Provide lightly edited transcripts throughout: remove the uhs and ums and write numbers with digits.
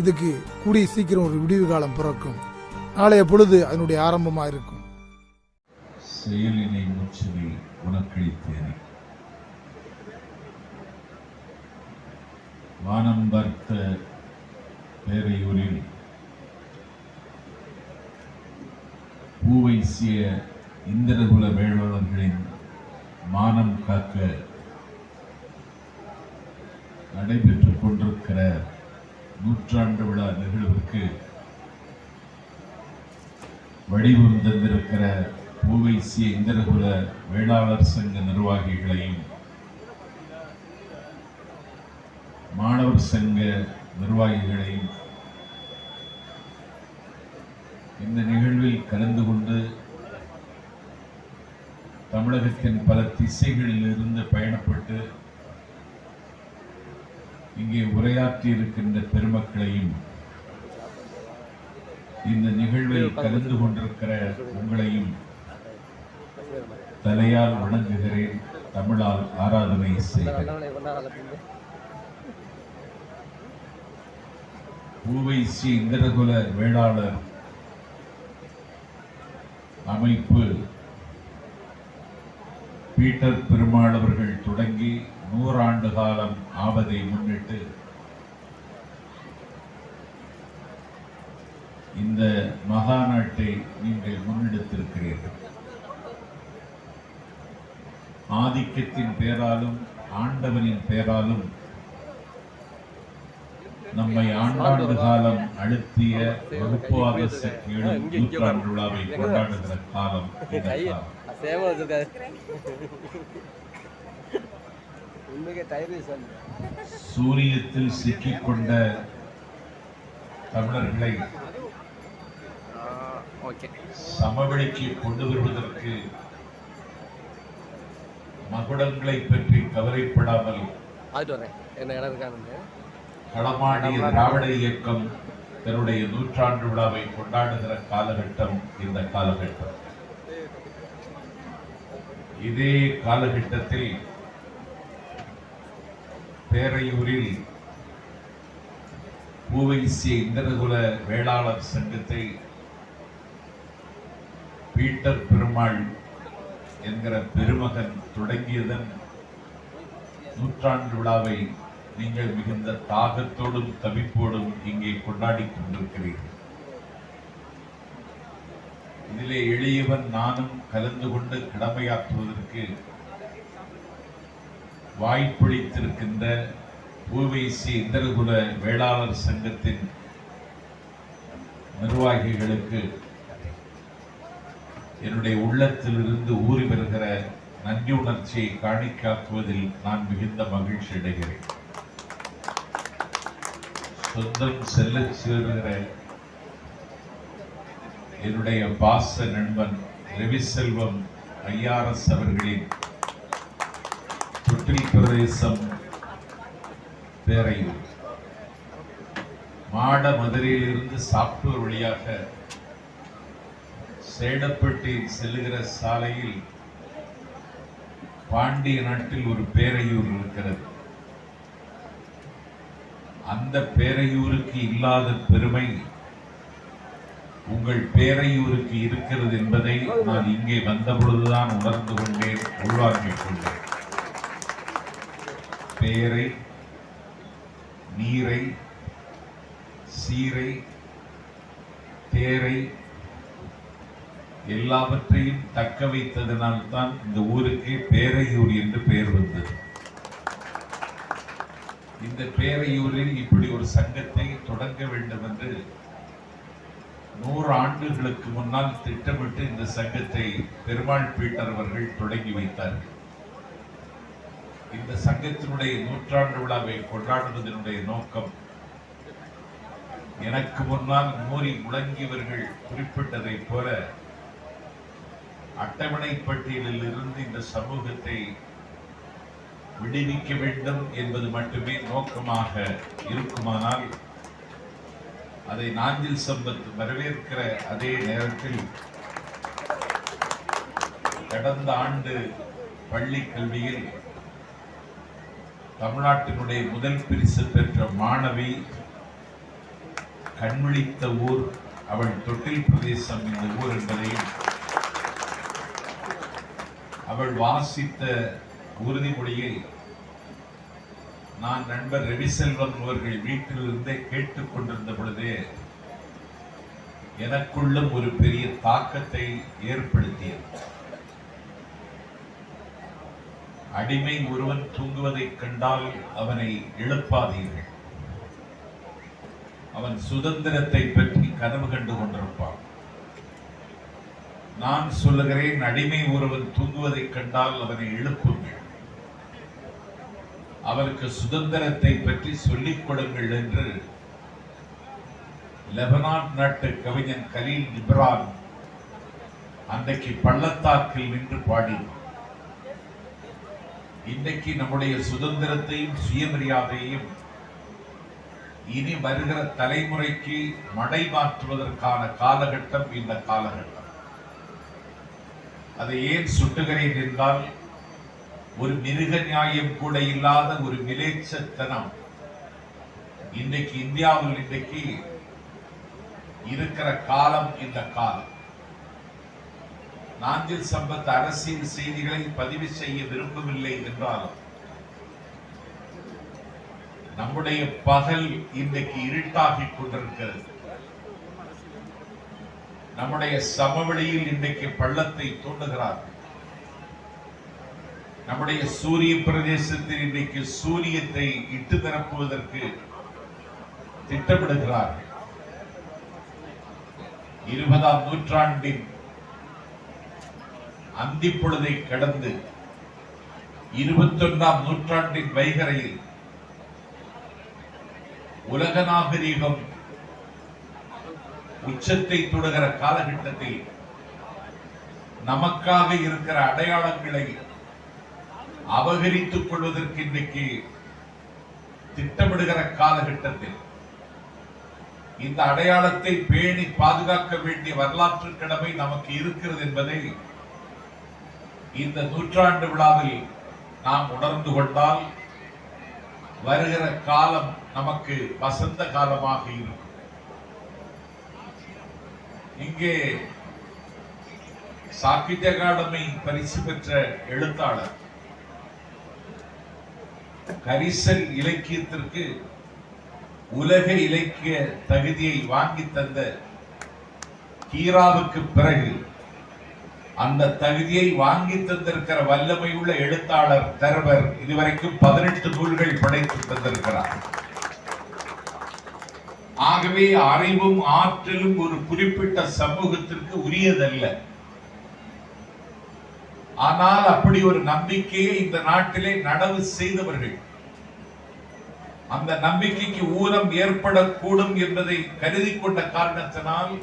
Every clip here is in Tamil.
இதுக்கு கூடிய சீக்கிரம் ஒரு விடிவு காலம் பிறக்கும். நாளைய பொழுது அதனுடைய ஆரம்பமாக இருக்கும். செயலினை முற்றினை உனக்களித்தேனே, வானம் பார்த்த பேரையூரில் பூவைசிய இந்திரகுல வேளாளர்களின் மானம் காக்க நடைபெற்றுக் கொண்டிருக்கிற நூற்றாண்டு விழா நிகழ்வுக்கு வடிவம் தந்திருக்கிற பூவைசிய இந்திரகுல வேளாளர் சங்க நிர்வாகிகளையும் மாணவர் சங்க நிர்வாகிகளையும் இந்த நிகழ்வில் கலந்து கொண்டு தமிழகத்தின் பல திசைகளில் இருந்து பயணப்பட்டு இங்கே உரையாற்றி இருக்கின்ற பெருமக்களையும் இந்த நிகழ்வில் கலந்து கொண்டிருக்கிற உங்களையும் தலையால் வணங்குகிறேன், தமிழால் ஆராதனை செய்கிறேன். பூவைசி இந்திரகுல வேளாளர் அமைப்பு பீட்டர் பெருமாள் அவர்கள் தொடங்கி 100 ஆண்டு காலம் ஆவதை முன்னிட்டு இந்த மகாநாட்டை நீங்கள் முன்னெடுத்திருக்கிறீர்கள். ஆதிக்கத்தின் பேராலும் ஆண்டவனின் பேராலும் நம்மை ஆண்டாண்டு காலம் அழுத்திய வகுப்புவாத சக்திகளும் நூற்றாண்டு விழாவை கொண்டாடுகிற காலம் இந்த காலம். சூரியத்தில் சிக்கிக்கொண்ட தமிழர்களை சமவெளிக்கு கொண்டு வருவதற்கு மகுடங்களை பற்றி கவலைப்படாமல் களமாடிய திராவிட இயக்கம் தன்னுடைய நூற்றாண்டு விழாவை கொண்டாடுகிற காலகட்டம் இந்த காலகட்டம். இதே காலகட்டத்தில் பேரையூரில் பூவைசிய இந்திரகுல வேளாளர் சங்கத்தை பீட்டர் பெருமாள் என்கிற பெருமகன் தொடங்கியதன் நூற்றாண்டு விழாவை நீங்கள் மிகுந்த தாகத்தோடும் தவிப்போடும் இங்கே கொண்டாடி கொண்டிருக்கிறீர்கள். இதிலே எளியவன் நானும் கலந்து கொண்டு கடமையாற்றுவதற்கு வாய்ப்பளித்திருக்கின்ற பூவைசி இந்திரகுல வேளாளர் சங்கத்தின் நிர்வாகிகளுக்கு என்னுடைய உள்ளத்திலிருந்து ஊறி வருகிற நன்றி உணர்ச்சியை காணிக்காக்குவதில் நான் மிகுந்த மகிழ்ச்சி அடைகிறேன். சொந்தம் செல்ல சேருகிற என்னுடைய பாச நண்பன் ரவிசெல்வம் ஐஆர்எஸ் அவர்களின் தொட்டில் பிரதேசம் பேரையூர் மாட மதுரையிலிருந்து சாப்டூர் வழியாக சேடப்பட்டி செல்லுகிற சாலையில் பாண்டிய நாட்டில் ஒரு பேரையூர் இருக்கிறது. அந்த பேரையூருக்கு இல்லாத பெருமை உங்கள் பேரையூருக்கு இருக்கிறது என்பதை நான் இங்கே வந்தபொழுதுதான் உணர்ந்து கொண்டேன், உள்வாங்கிக் கொண்டேன். பேரை, நீரை, சீரை, தேரை எல்லாவற்றையும் தக்க வைத்ததனால்தான் இந்த ஊருக்கு பேரையூர் என்று பெயர் வந்தது. இந்த பேரையூரில் இப்படி ஒரு சங்கத்தை தொடங்க வேண்டும் என்று 100 ஆண்டுகளுக்கு முன்னால் திட்டமிட்டு இந்த சங்கத்தை பெருமாள் பீட்டர் அவர்கள் தொடங்கி வைத்தார்கள். இந்த சங்கத்தினுடைய நூற்றாண்டு விழாவை கொண்டாடுவதனுடைய நோக்கம் எனக்கு முன்னால் மூறி முழங்கியவர்கள் குறிப்பிட்டதைப் போல அட்டவணை பட்டியலில் இருந்து இந்த சமூகத்தை விடுவிக்க வேண்டும் என்பது மட்டுமே நோக்கமாக இருக்குமானால் அதை நாஞ்சில் சம்பத் வரவேற்கிற அதே நேரத்தில் கடந்த ஆண்டு பள்ளி கல்வியில் தமிழ்நாட்டினுடைய முதல் பரிசு பெற்ற மாணவி கண்விழித்த ஊர் அவள் தொட்டில் பிரதேசம் இந்த ஊர் என்பதையும் அவள் வாசித்த உறுதிமொழியை நான் நண்பர் ரவிசெல்வம் அவர்கள் வீட்டிலிருந்தே கேட்டுக் கொண்டிருந்த பொழுதே எனக்குள்ளும் ஒரு பெரிய தாக்கத்தை ஏற்படுத்தியது. அடிமை ஒருவன் தூங்குவதைக் கண்டால் அவனை எழுப்பாதீர்கள். அவன் சுதந்திரத்தை பற்றி கனவு கண்டு கொண்டிருப்பான். நான் சொல்லுகிறேன், அடிமை ஒருவன் தூங்குவதைக் கண்டால் அவனை எழுப்புங்கள். அவருக்கு சுதந்திரத்தை பற்றி சொல்லிக் கொடுங்கள் என்று லெபனான் நாட்டு கவிஞன் கலீல் ஜிப்ரான் அன்றைக்கு பள்ளத்தாக்கில் நின்று பாடினார். இன்றைக்கு நம்முடைய சுதந்திரத்தையும் சுயமரியாதையும் இனி வருகிற தலைமுறைக்கு மடை மாற்றுவதற்கான காலகட்டம் இந்த காலகட்டம். அதை ஏன் சுட்டுகிறேன் என்றால், ஒரு மிருக நியாயம் கூட இல்லாத ஒரு மிலேச்சத்தனம் இன்றைக்கு இந்தியாவில் இன்றைக்கு இருக்கிற காலம் இந்த காலம். நாஞ்சில் சம்பத் அரசியல் செய்திகளை பதிவு செய்ய விரும்பவில்லை என்றாலும் நம்முடைய பகல் இன்றைக்கு இருட்டாகிக் கொண்டிருக்கிறது. நம்முடைய சமவெளியில் இன்றைக்கு பள்ளத்தை தோண்டுகிறார்கள். நம்முடைய சூரிய பிரதேசத்தில் இன்றைக்கு சூரியத்தை இட்டு நிரப்புவதற்கு திட்டமிடுகிறார்கள். 20ஆம் நூற்றாண்டின் அந்தி பொழுதை கடந்து 21ஆம் நூற்றாண்டின் வைகரையில் உலக நாகரீகம் உச்சத்தை தொடுகிற காலகட்டத்தில் நமக்காக இருக்கிற அடையாளங்களை அபகரித்துக் கொள்வதற்கு இன்றைக்கு திட்டமிடுகிற காலகட்டத்தில் இந்த அடையாளத்தை பேணி பாதுகாக்க வேண்டிய வரலாற்று கடமை நமக்கு இருக்கிறது என்பதை இந்த நூற்றாண்டு விழாவில் நாம் உணர்ந்து கொண்டால் வருகிற காலம் நமக்கு வசந்த காலமாக இருக்கும். இங்கே சாகித்ய அகாடமி பரிசு பெற்ற எழுத்தாளர், கரிசல் இலக்கியத்திற்கு உலக இலக்கிய தகுதியை வாங்கி தந்த கீராவுக்கு பிறகு அந்த தகுதியை வாங்கி தந்திருக்கிற வல்லமை உள்ள எழுத்தாளர் தர்வர் இதுவரைக்கும் 18 நூல்கள் படைத்து தந்திருக்கிறார். ஆகவே அறிவும் ஆற்றலும் ஒரு குறிப்பிட்ட சமூகத்திற்கு உரியதல்ல. ஆனால் அப்படி ஒரு நம்பிக்கையை இந்த நாட்டிலே நடவு செய்தவர்கள், அந்த நம்பிக்கைக்கு ஊனம் ஏற்படக்கூடும் என்பதை கருதி கொண்ட காரணத்தினால்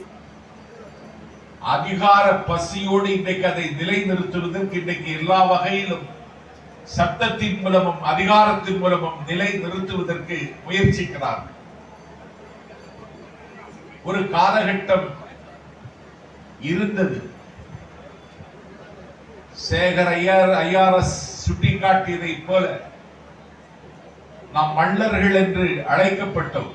அதிகார பசியோடு இன்றைக்கு அதை நிலைநிறுத்துவதற்கு இன்றைக்கு எல்லா வகையிலும் சட்டத்தின் மூலமும் அதிகாரத்தின் மூலமும் நிலை நிறுத்துவதற்கு முயற்சிக்கிறார்கள். ஒரு காலகட்டம் இருந்தது, சேகர் ஐஆர்எஸ் சுட்டிக்காட்டியதை போல நாம் மல்லர்கள் என்று அழைக்கப்பட்டோம்.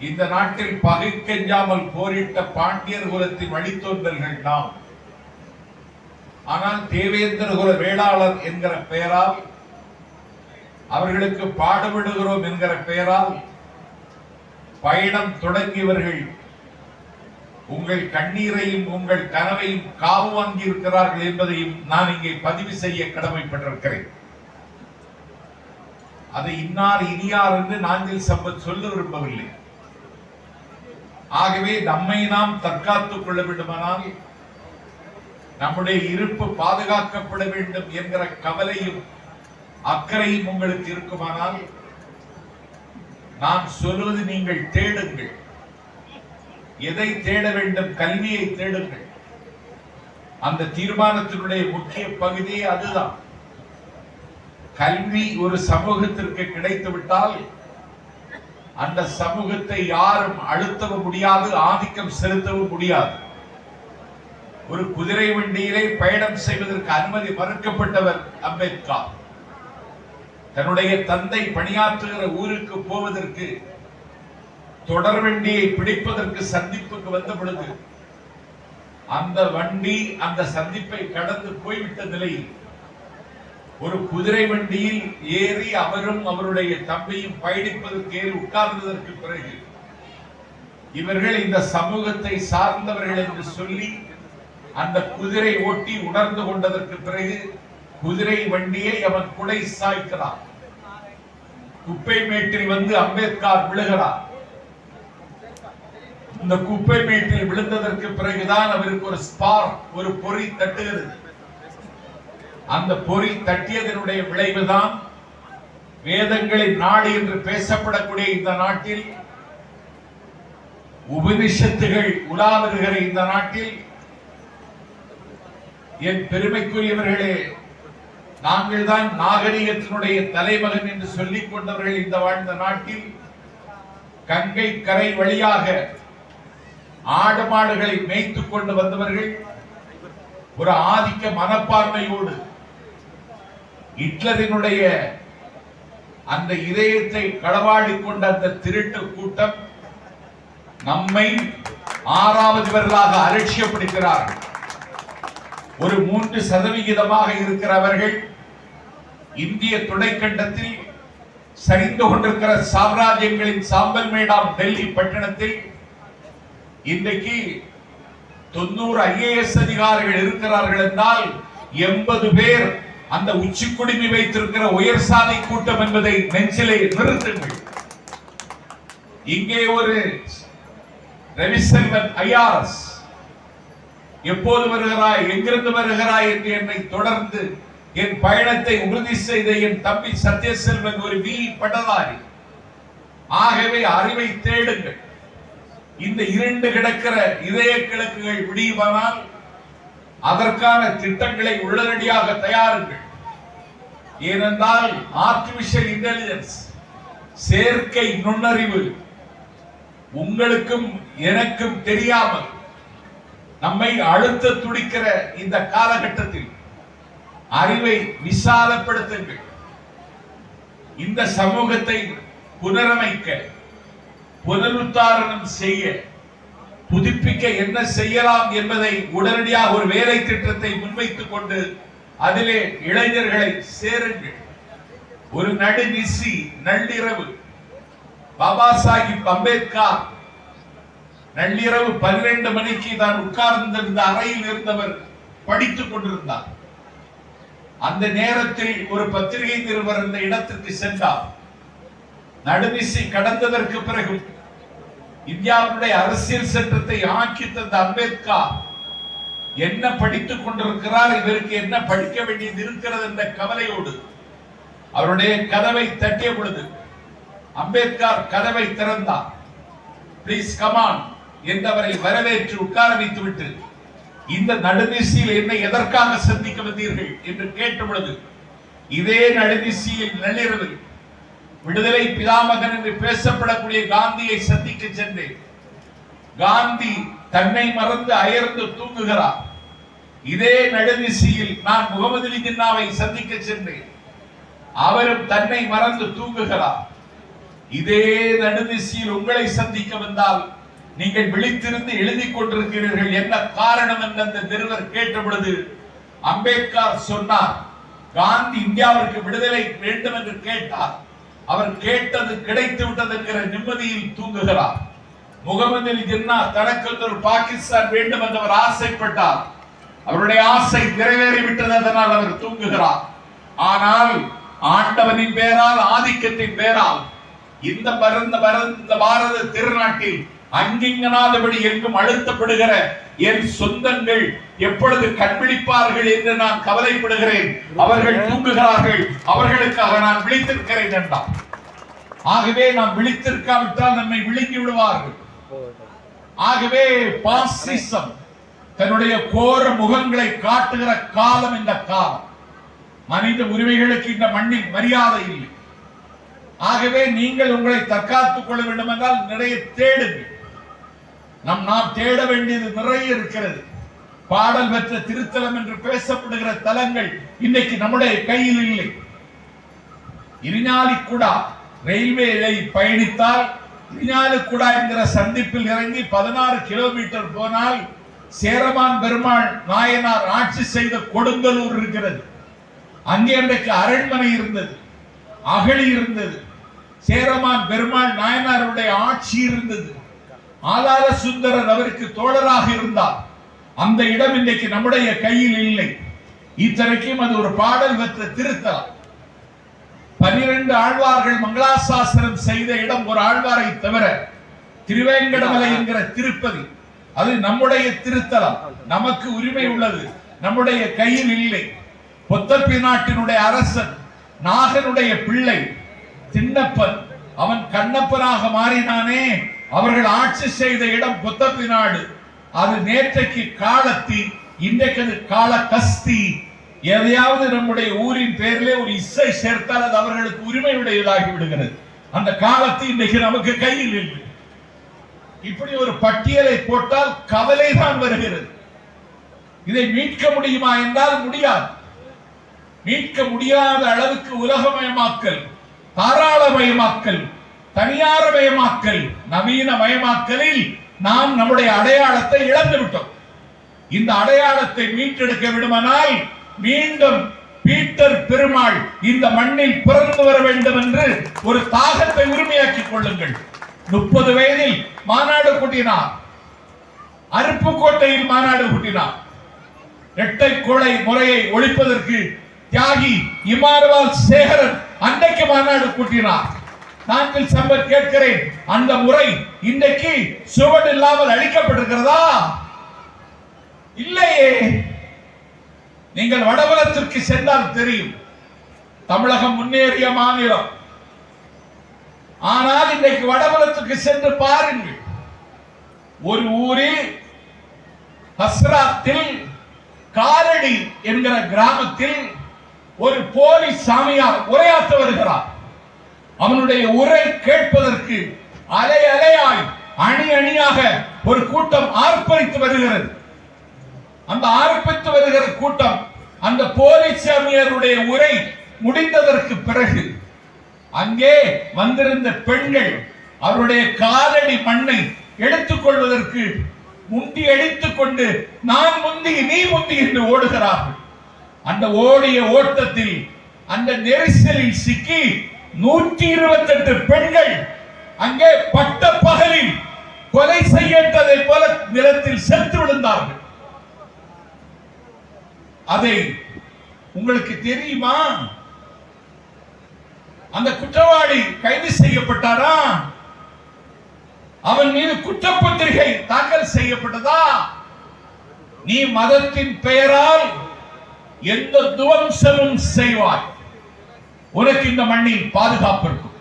இந்த நாட்டில் பகைக்கெஞ்சாமல் போரிட்ட பாண்டியர் குலத்தின் வழித்தோன்றல்கள் நாம். ஆனால் தேவேந்திர குல வேளாளர் என்கிற பெயரால், அவர்களுக்கு பாடுபடுகிறோம் என்கிற பெயரால் பயணம் தொடங்கியவர்கள் உங்கள் கண்ணீரையும் உங்கள் கனவையும் காவு வாங்கி இருக்கிறார்கள் என்பதையும் நான் இங்கே பதிவு செய்ய கடமைப்பட்டிருக்கிறேன். அதை இன்னார் இனியார் என்று நாஞ்சில் சம்பத் சொல்ல விரும்பவில்லை. ஆகவே நம்மை நாம் தற்காத்துக் கொள்ள வேண்டுமானால், நம்முடைய இருப்பு பாதுகாக்கப்பட வேண்டும் என்கிற கவலையும் அக்கறையும் உங்களுக்கு இருக்குமானால், நான் சொல்வது நீங்கள் தேடுங்கள். எதை தேட வேண்டும்? கல்வியை தேடுங்கள். அந்த தீர்மானத்தினுடைய முக்கிய பகுதியே அதுதான். கல்வி ஒரு சமூகத்திற்கு கிடைத்துவிட்டால் அந்த சமூகத்தை யாரும் அழுத்தவும் முடியாது, ஆதிக்கம் செலுத்தவும் முடியாது. ஒரு குதிரை வண்டியிலே பயணம் செய்வதற்கு அனுமதி மறுக்கப்பட்டவர் அம்பேத்கர். தன்னுடைய தந்தை பணியாற்றுகிற ஊருக்கு போவதற்கு தொடர் வண்டியை பிடிப்பதற்கு சந்திப்புக்கு வந்த பொழுது அந்த வண்டி அந்த சந்திப்பை கடந்து போய்விட்ட நிலையில் ஒரு குதிரை வண்டியில் ஏறி அவரும் அவருடைய தம்பியும் பயணிப்பதற்கு ஏறி உட்கார்ந்ததற்கு பிறகு இவர்கள் இந்த சமூகத்தை சார்ந்தவர்கள் என்று சொல்லி அந்த குதிரை ஓட்டி உணர்ந்து கொண்டதற்கு பிறகு குதிரை வண்டியை அவன் குடை சாய்க்கிறான். குப்பை மேட்டில் வந்து அம்பேத்கர் விழுகிறார். இந்த குப்பை மேட்டில் விழுந்ததற்கு பிறகுதான் அவருக்கு ஒரு ஸ்பார்க், ஒரு பொறி தட்டுகிறது. அந்த பொறி தட்டியதனுடைய விளைவுதான் வேதங்களின் நாடு என்று பேசப்படக்கூடிய இந்த நாட்டில், உபனிஷத்துகள் உலா வருகிற இந்த நாட்டில், என் பெருமைக்குரியவர்களே, நாங்கள் தான் நாகரிகத்தினுடைய தலைமகன் என்று சொல்லிக் கொண்டவர்கள் இந்த வாழ்ந்த நாட்டில் கங்கை கரை வழியாக ஆடு மாடுகளை மேய்த்துக் கொண்டு வந்தவர்கள் ஒரு ஆதிக்க மனப்பான்மையோடு ஹிட்லரினுடைய அந்த இதயத்தை களவாடி கொண்ட அந்த திருட்டு கூட்டம் நம்மை ஆறாவதுவர்களாக அலட்சியப்படுகிறார்கள். ஒரு 3% இருக்கிறவர்கள் இந்திய துணைக்கண்டத்தில் சரிந்து கொண்டிருக்கிற சாம்ராஜ்யங்களின் சாம்பல் மேடாம் டெல்லி பட்டணத்தில் இன்றைக்கு 90 IAS அதிகாரிகள் இருக்கிறார்கள் என்றால் 80 பேர் அந்த உச்சி குடிமை வைத்திருக்கிற உயர் சாதி கூட்டம் என்பதை நெஞ்சிலே நிறுத்துங்கள். இங்கே ஒரு ரவிசெல்வன் IRS எப்போது வருகிறாய், எங்கிருந்து வருகிறாய் என்று என்னை தொடர்ந்து என் பயணத்தை உறுதி செய்த என் தம்பி சத்யசெல்வன் ஒரு B பட்டதாரி. ஆகவே அறிவை தேடுங்கள். இந்த இருண்டு கிடக்கிற இதய கிழக்குகள் விடியுமானால் அதற்கான திட்டங்களை உடனடியாக தயாருங்கள். ஏனென்றால் ஆர்டிபிஷியல் இன்டெலிஜென்ஸ், செயற்கை நுண்ணறிவு உங்களுக்கும் எனக்கும் தெரியாமல் நம்மை அழுத்த துடிக்கிற இந்த காலகட்டத்தில் அறிவை விசாலப்படுத்துங்கள். இந்த சமூகத்தை புனரமைக்க, புனருத்தாரணம் செய்ய, புதுப்பிக்க என்ன செய்யலாம் என்பதை உடனடியாக ஒரு வேலை திட்டத்தை முன்வைத்துக் கொண்டு அதிலே இளைஞர்களை சேருங்கள். ஒரு நடுநிசி நள்ளிரவு பாபா சாஹிப் அம்பேத்கர் நள்ளிரவு 12 மணிக்கு தான் உட்கார்ந்திருந்த அறையில் இருந்தவர் படித்துக் கொண்டிருந்தார். அந்த நேரத்தில் ஒரு பத்திரிகை நிருபர் இந்த இடத்திற்கு சென்றார். நடுநிசி கடந்ததற்கு பிறகு இந்தியாவுடைய அரசியல் சட்டத்தை ஆக்கி தந்த அம்பேத்கர் என்ன படித்துக் கொண்டிருக்கிறார், இவருக்கு என்ன படிக்க வேண்டியது இருக்கிறது என்ற கவலையோடு அவருடைய கதவை தட்டிய பொழுது அம்பேத்கர் கதவை திறந்தார். பிளீஸ் கமான் என்றவரை வரவேற்று உட்கார வைத்து விட்டு, இந்த நடுநிசியில் என்னை எதற்காக சந்திக்க வந்தீர்கள் என்று கேட்ட பொழுது, இதே நடுநிசியில் நள்ளிரவில் விடுதலை பிதாமகன் என்று பேசப்படக்கூடிய காந்தியை சந்திக்க சென்றேன். காந்தி தன்னை மறந்து அயர்ந்து தூங்குகிறார். இதே நடுநிசியில் நான் முகமது அலி ஜின்னாவை சந்திக்க சென்றேன். அவரும் தன்னை மறந்து தூங்குகிறார். இதே நடுநிசியில் உங்களை சந்திக்க வந்தால் நீங்கள் விழித்திருந்து எழுதி கொண்டிருக்கிறீர்கள், என்ன காரணம் என்று அந்த நிருபர் கேட்ட பொழுது அம்பேத்கர் சொன்னார், காந்தி இந்தியாவிற்கு விடுதலை வேண்டும் என்று கேட்டார். அவர் கேட்டது கிடைத்து விட்டது என்கிற நிம்மதியில் தூங்குகிறார். முகமது அலி ஜின்னா தனக்கு ஒரு பாகிஸ்தான் வேண்டும் என்று அவர் ஆசைப்பட்டார். அவருடைய ஆசை நிறைவேறிவிட்டது, அதனால் அவர் தூங்குகிறார். ஆனால் ஆண்டவனின் பேரால், ஆதிக்கத்தின் பேரால் இந்த பாரத திருநாட்டில் அங்கிங்கனாதபடி எங்கும் அழுத்தப்படுகிற என் சொந்தங்கள் எப்பொழுது கண்விழிப்பார்கள் என்று நான் கவலைப்படுகிறேன். அவர்கள் தூங்குகிறார்கள், அவர்களுக்காக நான் விழித்திருக்கிறேன் என்றார். ஆகவே நாம் விழித்திருக்காவிட்டால் நம்மை விழுங்கி விடுவார்கள். ஆகவே பாசிசம் தன்னுடைய கோர முகங்களை காட்டுகிற காலம் இந்த காலம். மனித உரிமைகளுக்கு இந்த மண்ணில் மரியாதை இல்லை. ஆகவே நீங்கள் உங்களை தற்காத்துக் கொள்ள வேண்டும் என்றால் நிறைய தேடுங்கள். நாம் தேட வேண்டியது நிறைய இருக்கிறது. பாடல் பெற்ற திருத்தலம் என்று பேசப்படுகிற தலங்கள் இன்னைக்கு நம்முடைய கையில் இல்லை. இரிஞாலி கூட ரயில்வேயை பயணித்தால் இரிஞாலக்குடா என்கிற சந்திப்பில் இறங்கி 16 கிலோமீட்டர் போனால் சேரமான் பெருமாள் நாயனார் ஆட்சி செய்த கொடுங்கலூர் இருக்கிறது. அங்கே அன்றைக்கு அரண்மனை இருந்தது, அகழி இருந்தது, சேரமான் பெருமாள் நாயனாருடைய ஆட்சி இருந்தது. ஆதார சுந்தரர் அவருக்கு தோழராக இருந்தார். அந்த இடம் இன்றைக்கு நம்முடைய கையில் இல்லை. இத்தனைக்கும் அது ஒரு பாடல் பெற்ற திருத்தலம். 12 ஆழ்வார்கள் மங்களாசாசனம் செய்த இடம் ஒரு ஆழ்வாரை தவிர திருவேங்கடமலை என்கிற திருப்பதி, அது நம்முடைய திருத்தலம், நமக்கு உரிமை உள்ளது, நம்முடைய கையில் இல்லை. பொத்தப்பி நாட்டினுடைய அரசன் நாகனுடைய பிள்ளை திண்ணப்பன், அவன் கண்ணப்பனாக மாறினானே, அவர்கள் ஆட்சி செய்த இடம் பொத்தப்பி நாடு. அது நேற்றைக்கு காலத்தி, இன்றைக்கு அது கால கஸ்தி. எதையாவது நம்முடைய ஊரின் பேரிலே ஒரு இசை சேர்த்தால் அது அவர்களுக்கு உரிமை உடையதாகி விடுகிறது. அந்த காலத்தை இன்றைக்கு நமக்கு கையில் இல்லை. இப்படி ஒரு பட்டியலை போட்டால் கவலை தான் வருகிறது. இதை மீட்க முடியுமா என்றால் முடியாது. மீட்க முடியாத அளவுக்கு உலகமயமாக்கல், தாராளமயமாக்கல், தனியார்மயமாக்கல், நவீனமயமாக்கலில் நாம் நம்முடைய அடையாளத்தை இழந்து விட்டோம். இந்த அடையாளத்தை மீட்டெடுக்க விடுமானால் மீண்டும் பீட்டர் பெருமாள் இந்த மண்ணில் பிறந்து வர வேண்டும் என்று ஒரு தாகத்தை உரிமையாக்கிக் கொள்ளுங்கள். 30 வயதில் மாநாடு கூட்டினார், அருப்புக்கோட்டையில் மாநாடு கூட்டினார். இரட்டை கொலை முறையை ஒழிப்பதற்கு தியாகி இமானுவேல் சேகரன் அன்றைக்கு மாநாடு கூட்டினார். நாங்கள் சம்பத் கேட்கிறேன், அந்த முறை இன்றைக்கு சுவடு இல்லாமல் அழிக்கப்பட்டிருக்கிறதா? இல்லையே. நீங்கள் வடபுலத்திற்கு சென்றால் தெரியும், தமிழகம் முன்னேறிய மாநிலம். ஆனால் இன்றைக்கு வடபுலத்துக்கு சென்று பாருங்கள். ஒரு ஊரில் ஹஸ்ராத்தில் காரடி என்கிற கிராமத்தில் ஒரு போலி சாமியார் உரையாற்ற வருகிறார். அவனுடைய உரை கேட்பதற்கு அலை அலையாய் அணி அணியாக ஒரு கூட்டம் ஆர்ப்பரித்து வருகிறது. அந்த ஆர்ப்பரித்து வருகிற கூட்டம் அந்த போலி சாமியாருடைய உரை முடிந்ததற்கு பிறகு அங்கே வந்திருந்த பெண்கள் அவருடைய காலடி மண்ணை எடுத்துக் கொள்வதற்கு முந்தி அடித்துக் கொண்டு நான் முந்தி நீ முந்தி என்று ஓடுகிறார்கள். அந்த ஓடிய ஓட்டத்தில் அந்த நெரிசலில் சிக்கி 128 பெண்கள் அங்கே பட்ட பகலில் கொலை செய்யப்பட்டதை போல நிலத்தில் செத்து விழுந்தார்கள். அதை உங்களுக்கு தெரியுமா? அந்த குற்றவாளி கைது செய்யப்பட்டாரா? அவன் மீது குற்றப்பத்திரிகை தாக்கல் செய்யப்பட்டதா? நீ மதத்தின் பெயரால் எந்த துவம்சமும் செய்வாய், உனக்கு இந்த மண்ணில் பாதுகாப்பு இருக்கும்.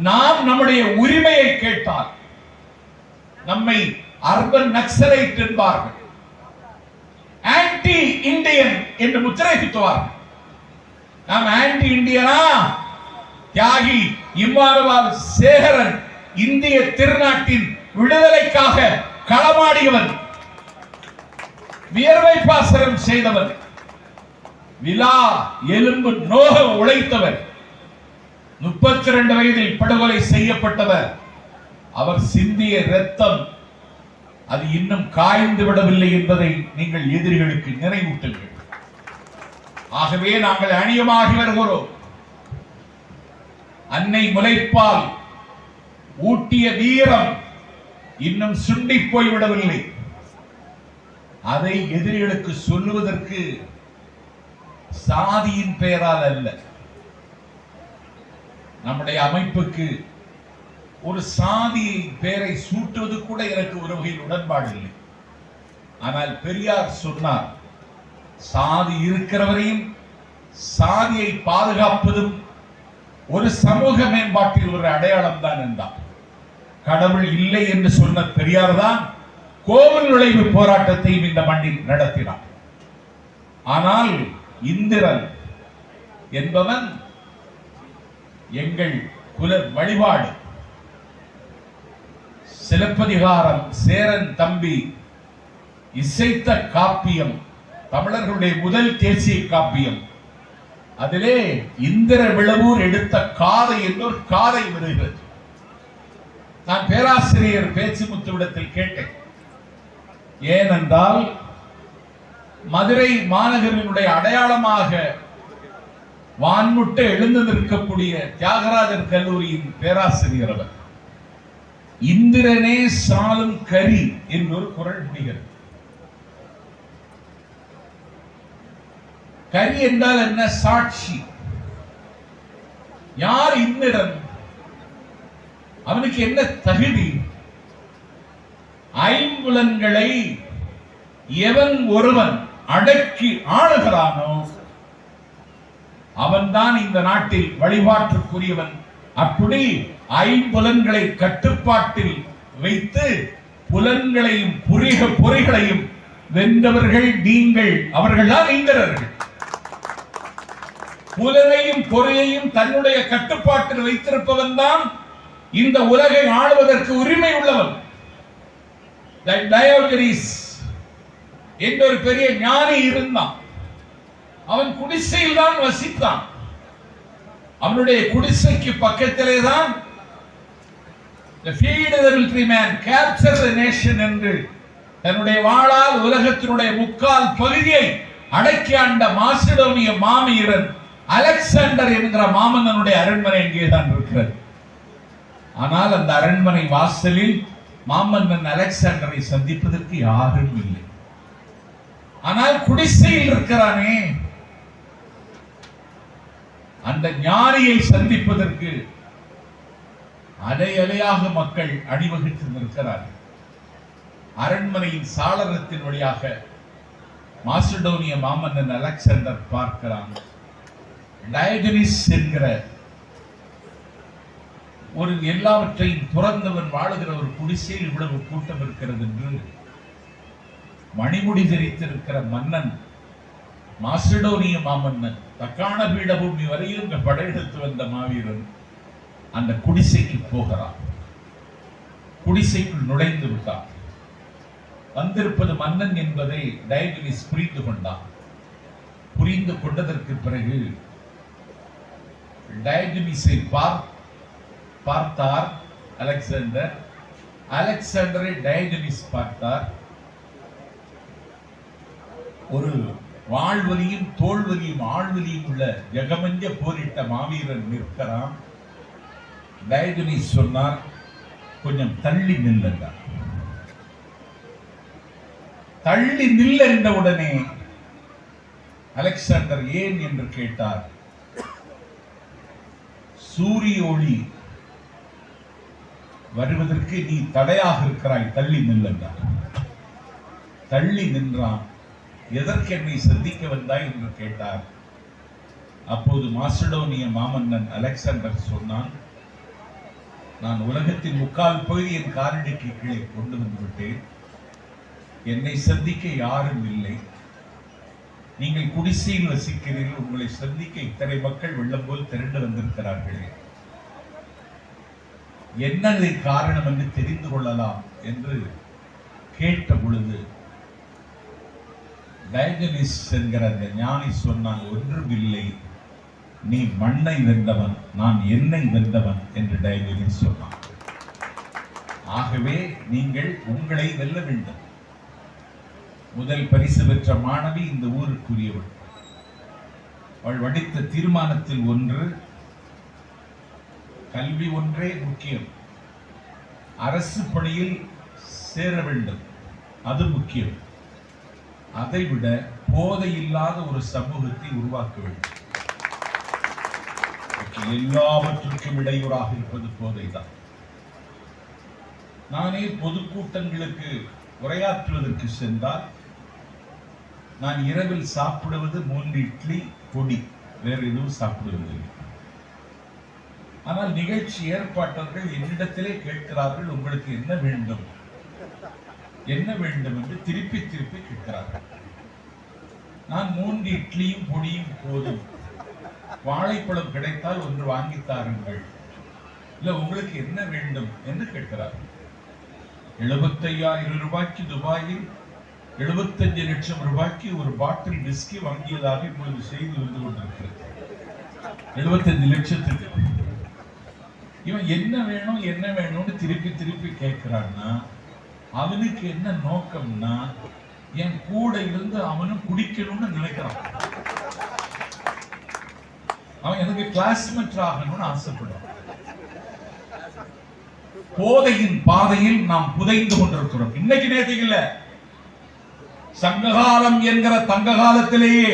நாம் நம்முடைய உரிமையை கேட்டால் நம்மை அர்பன் நக்சலைட் என்பார்கள், ஆன்டி இந்தியன் என்று முத்திரை குத்துவார்கள். நாம் ஆன்டி இந்தியனா? தியாகி இமானுவேல் சேகரன் இந்திய திருநாட்டின் விடுதலைக்காக களமாடியவன், வியர்வை பாசனம் செய்தவன், விலா எலும்பு நோக உழைத்தவர், 32 வயதில் படுகொலை செய்யப்பட்டவர். அவர் சிந்திய இரத்தம் அது இன்னும் காய்ந்து விடவில்லை என்பதை நீங்கள் எதிரிகளுக்கு நினைவூட்டுங்கள். ஆகவே நாங்கள் அணியமாகி வருகிறோம். அன்னை முலைப்பால் ஊட்டிய வீரம் இன்னும் சுண்டி போய்விடவில்லை. அதை எதிரிகளுக்கு சொல்லுவதற்கு சாதியின் பெயரால் அல்ல. நம்முடைய அமைப்புக்கு ஒரு சாதி பெயரை சூட்டுவது கூட எனக்கு ஒரு வகையில் உடன்பாடு இல்லை. ஆனால் பெரியார் சொன்னார், சாதி இருக்கிறவரையும் சாதியை பாதுகாப்பதும் ஒரு சமூக மேம்பாட்டில் ஒரு அடையாளம் தான் என்றார். கடவுள் இல்லை என்று சொன்ன பெரியார் தான் கோவில் நுழைவு போராட்டத்தையும் இந்த மண்ணில் நடத்தினார். ஆனால் இந்திரன் என்பவன் எங்கள் குல வழிபாடு. சிலப்பதிகாரம் சேரன் தம்பி இசைத்த காப்பியம், தமிழர்களுடைய முதல் தேசிய காப்பியம். அதிலே இந்திர விளவூர் எடுத்த காதை என்றொரு காதை வருகிறது. நான் பேராசிரியர் பேச்சுமுத்துவிடத்தில் கேட்டேன். ஏனென்றால் மதுரை மாநகரினுடைய அடையாளமாக வான்முட்டை எழுந்து நிற்கக்கூடிய தியாகராஜர் கல்லூரியின் பேராசிரியர் அவர். இந்திரனே சாலும் கரி என்றொரு குறள் முடிகிறது. கரி என்றால் என்ன? சாட்சி. யார் இந்திரன்? அவனுக்கு என்ன தகுதி? ஐம்புலன்களை எவன் ஒருவன் அடக்கி ஆளுகிறானோ அவன்தான் இந்த நாட்டில் வழிபாட்டுக்குரியவன். அப்படி ஐம்புலன்களை கட்டுப்பாட்டில் வைத்து புலன்களையும் பொறிகளையும் வென்றவர்கள் நீங்கள். அவர்கள்தான் இந்திரர்கள். புலனையும் பொறியையும் தன்னுடைய கட்டுப்பாட்டில் வைத்திருப்பவன் தான் இந்த உலகை ஆளுவதற்கு உரிமை உள்ளவன். டயோஜனீஸ் என்ற ஒரு பெரிய ஞானி இருந்தான். அவன் குடிசையில் தான் வசித்தான். அவனுடைய குடிசைக்கு பக்கத்திலே தான் feed the military man, capture the nation என்று தன்னுடைய வாளால் உலகத்தினுடைய முக்கால் பகுதியை அடக்கி ஆண்ட மாசிடோனிய மாமீரன் அலெக்சாண்டர் என்கிற மாமன்னனுடைய அரண்மனை எங்கேதான் இருக்கிறது. ஆனால் அந்த அரண்மனை வாசலில் மாமன்னன் அலெக்சாண்டரை சந்திப்பதற்கு யாரும் இல்லை. ஆனால் குடிசையில் இருக்கிறானே அந்த ஞானியை சந்திப்பதற்கு அலை அலையாக மக்கள் அணிவகுத்து நிற்கிறார்கள். அரண்மனையின் சாளரத்தின் வழியாக மாசிடோனிய மாமன்னன் அலெக்சாண்டர் பார்க்கிறான். டயோஜனீஸ் என்கிற ஒரு எல்லாவற்றையும் துறந்தவன் வாழுகிற ஒரு குடிசையில் இவ்வளவு கூட்டம் இருக்கிறது என்று மணிமுடி தெரித்திருக்கிற மன்னன் மாசிடோனிய மாமன்னன் தக்கான பீடபூமி வரையில் படையெடுத்து வந்த மாவீரன் அந்த குடிசைக்கு போகிறான். குடிசைக்குள் நுழைந்து விட்டான். வந்திருப்பது மன்னன் என்பதை டயோஜனீஸ் புரிந்து கொண்டான். புரிந்து கொண்டதற்கு பிறகு டயோஜனீஸை பார்த்தார் அலெக்சாண்டர். அலெக்சாண்டரை டயோஜனீஸ் பார்த்தார். ஒரு வாழ்வலியும் தோல்வலியும் ஆழ்வலியும் உள்ள ஜெகமஞ்ச போரிட்ட மாவீரன் நிற்கிறான். டயோஜனீஸ் சொன்னார், கொஞ்சம் தள்ளி நில்லுங்க. தள்ளி நில் என்ற உடனே அலெக்சாண்டர் ஏன் என்று கேட்டார். சூரிய ஒளி வருவதற்கு நீ தடையாக இருக்கிறாய், தள்ளி நில்லுங்க. தள்ளி நின்றான். எதற்கு என்னை சந்திக்க வந்தாய் என்று கேட்டார். அப்போது மாசிடோனிய மாமன்னன் அலெக்சாண்டர் சொன்னான், நான் உலகத்தின் முக்கால் பகுதி என் காலடிக்கு கீழே கொண்டு வந்து விட்டேன். என்னை சந்திக்க யாரும் இல்லை. நீங்கள் குடிசையில் வசிக்கிறீர்கள். உங்களை சந்திக்க இத்தனை மக்கள் வெள்ளம் போல் திரண்டு வந்திருக்கிறார்களே, என்னதை காரணம் என்று தெரிந்து கொள்ளலாம் என்று கேட்ட பொழுது டயோஜனீஸ் என்கிற அந்த ஞானி சொன்னான், ஒன்றுமில்லை, நீ மண்ணை வென்றவன், நான் என்னை வென்றவன் என்று டயோஜனீஸ் சொன்னான். ஆகவே நீங்கள் உங்களை வெல்ல வேண்டும். முதல் பரிசு பெற்ற மாணவி இந்த ஊருக்குரியவள். அவள் வடித்த தீர்மானத்தில் ஒன்று, கல்வி ஒன்றே முக்கியம், அரசு பணியில் சேர வேண்டும், அது முக்கியம். அதைவிட போதை இல்லாத ஒரு சமூகத்தை உருவாக்க வேண்டும். எல்லாவற்றுக்கும் இடையூறாக இருப்பது போதைதான். நானே பொதுக்கூட்டங்களுக்கு உரையாற்றுவதற்கு சென்றால் நான் இரவில் சாப்பிடுவது 3 இட்லி பொடி, வேறு எதுவும் சாப்பிடுவதில்லை. ஆனால் நிகழ்ச்சி ஏற்பாட்டர்கள் என்னிடத்திலே கேட்கிறார்கள், உங்களுக்கு என்ன வேண்டும் என்ன வேண்டும் என்று திருப்பி திருப்பி கேட்கிறார்கள். நான் 3 இட்லியும் பொடியும் போதும், வாழைப்பழம் கிடைத்தால் ஒன்று வாங்கி தாருங்கள், இல்ல உங்களுக்கு என்ன வேண்டும் என்று கேட்கிறார்கள். 75,000 ரூபாய்க்கு துபாயில் 75 லட்சம் ரூபாய்க்கு ஒரு பாட்டில் விஸ்கி வாங்கியதாக இப்பொழுது செய்தி வந்து கொண்டிருக்கிறது. 75 லட்சத்துக்கு. இவன் என்ன வேணும் என்ன வேணும்னு திருப்பி திருப்பி கேட்கிறான்னா அவனுக்கு என்ன நோக்கம்னா என் கூட இருந்து அவனும் குடிக்கணும்னு நினைக்கிறான். அவன் எனக்கு கிளாஸ்மேட் ஆகணும்னு ஆசைப்படுறான். போதையின் பாதையில் நாம் புதைந்து கொண்டிருக்கிறோம். இன்னைக்கு நேற்று இல்ல, சங்ககாலம் என்கிற தங்க காலத்திலேயே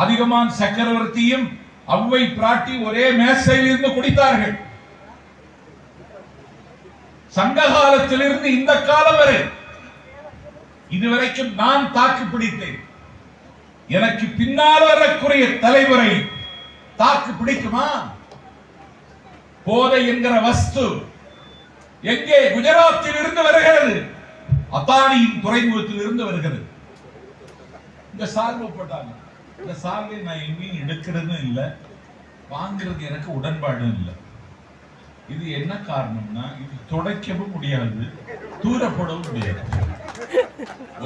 அதிகமான் சக்கரவர்த்தியும் அவ்வை பிராட்டி ஒரே மேசையில் இருந்து குடித்தார்கள். சங்க காலத்திலிருந்து இந்த காலம் வரை இதுவரைக்கும் நான் தாக்கு பிடித்தேன். எனக்கு பின்னால் வரக்கூடிய தலைவரை தாக்கு பிடிக்குமா? போதை என்கிற வஸ்து எங்கே? குஜராத்தில் இருந்து வருகிறது, அத்தானியின் துறைமுகத்தில் இருந்து வருகிறது. இந்த சால்வை போட்டாங்க. இந்த சால்வை நான் எங்கேயும் எடுக்கிறதும் இல்லை, வாங்குறது எனக்கு உடன்பாடும் இல்லை. இது என்ன காரணம்னா இது துடைக்கவும் முடியாது, தூரப்படவும் முடியாது.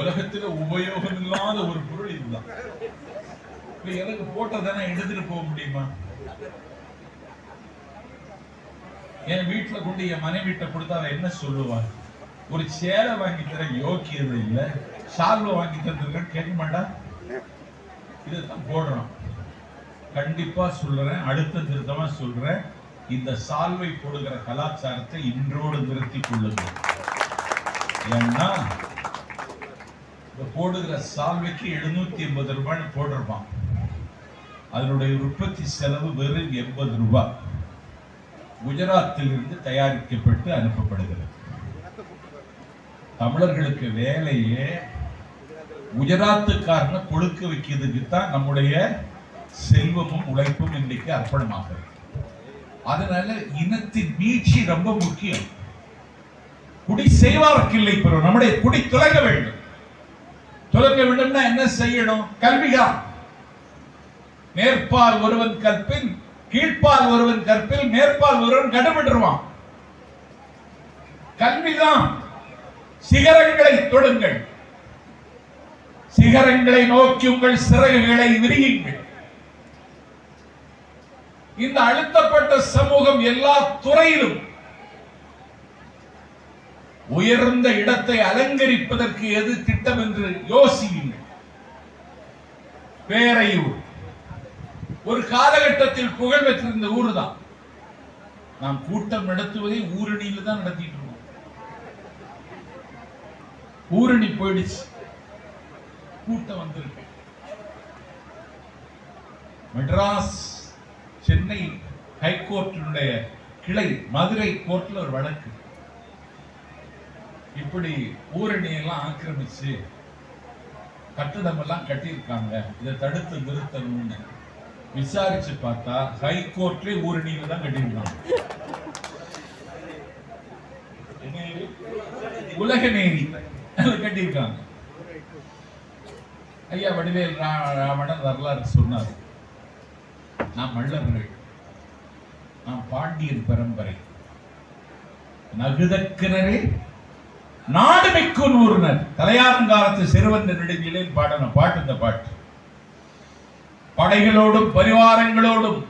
உலகத்தில் உபயோகம் இல்லாத ஒரு பொருள் இதுதான். எனக்கு போட்டதானே எடுத்துட்டு போக முடியுமா? என் வீட்டுல கொண்டு என் மனைவிட்ட கொடுத்தா அவ என்ன சொல்லுவாங்க? ஒரு சேலை வாங்கி தர யோக்கியது இல்ல, சால்வை வாங்கி தந்துருக்க கேட்க மாட்டா. இதுதான் போடுறோம். கண்டிப்பா சொல்றேன், அடுத்த திருத்தமா சொல்றேன், இந்த சால்வை போடுகிற கலாச்சாரத்தை இன்றோடு நிறுத்திக் கொள்ளுங்கள். ஏன்னா போடுகிற சால்வைக்கு 780 ரூபாய்னு போட்டிருப்பான். அதனுடைய உற்பத்தி செலவு வெறும் 80 ரூபாய். குஜராத்தில் இருந்து தயாரிக்கப்பட்டு அனுப்பப்படுகிறது. தமிழர்களுக்கு வேலையே குஜராத்துக்காரனை கொழுக்க வைக்கிறதுக்கு தான் நம்முடைய செல்வமும் உழைப்பும் இன்றைக்கு அர்ப்பணமாகிறது. அதனால இனத்தின் மீட்சி ரொம்ப முக்கியம். குடி செய்வார்க்கு இல்லை, நம்முடைய குடி துலங்க வேண்டும். துலங்க வேண்டும்னா என்ன செய்யணும்? கல்விதான். மேற்பால் ஒருவன் கற்பின், கீழ்ப்பால் ஒருவன் கற்பில், மேற்பால் ஒருவன் கடுபட்டுருவான். கல்விதான். சிகரங்களை தொடுங்கள், சிகரங்களை நோக்கி உங்கள் சிறகுகளை விரியுங்கள். இந்த அழுத்தப்பட்ட சமூகம் எல்லா துறையிலும் உயர்ந்த இடத்தை அலங்கரிப்பதற்கு எது திட்டம் என்று யோசியுங்கள். பேரையூர் ஒரு காலகட்டத்தில் புகழ் பெற்றிருந்த ஊர் தான். நாம் கூட்டம் நடத்துவதை ஊரணியில் தான் நடத்திட்டு இருக்கோம். ஊரணி போயிடுச்சு, கூட்டம் வந்திருக்கு. மெட்ராஸ் சென்னை ஹைகோர்ட்டினுடைய கிளை மதுரை கோர்ட்ல ஒரு வழக்கு. இப்படி ஊரணியெல்லாம் ஆக்கிரமிச்சு கட்டடம் எல்லாம் கட்டியிருக்காங்க, இதை தடுத்து நிறுத்தணும்னு விசாரிச்சு பார்த்தா ஹைகோர்ட்ல ஊரணியில தான் கட்டியிருக்காங்க. உலக நேரி கட்டியிருக்காங்க. ஐயா வடிவேல் ராவணன் வரலாறு சொன்னார். நாம் மல்லர்கள், நாம் பாண்டியன் பரம்பரை, நகுதக்கினரே நாடு மிக்கும் ஊர்னர். தலையாரங்காலத்து சிறுவந்த நெடுஞ்சிலில் பாடின பாட்டு இந்த பாட்டு. படைகளோடும் பரிவாரங்களோடும்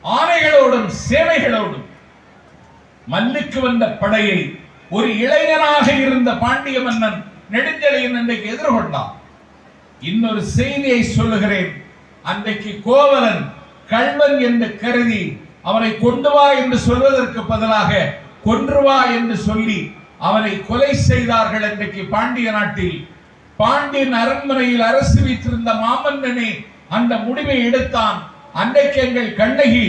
ஆணைகளோடும் சேவைகளோடும் மல்லுக்கு வந்த படையை ஒரு இளைஞனாக இருந்த பாண்டிய மன்னன் நெடுஞ்செழியன் அன்றைக்கு எதிர்கொண்டான். இன்னொரு செய்தியை சொல்லுகிறேன். அன்றைக்கு கோவலன் கள்வன் என்று கருதி அவனை கொண்டு வா என்று சொல்வதற்கு பதிலாக கொன்று வா என்று சொல்லி அவனை கொலை செய்தார்கள். அன்றைக்கு பாண்டிய நாட்டில் பாண்டியன் அரண்மனையில் அரசு வைத்திருந்த மாமன்னனே அந்த முடிவை எடுத்தான். அன்றைக்கு எங்கள் கண்ணகி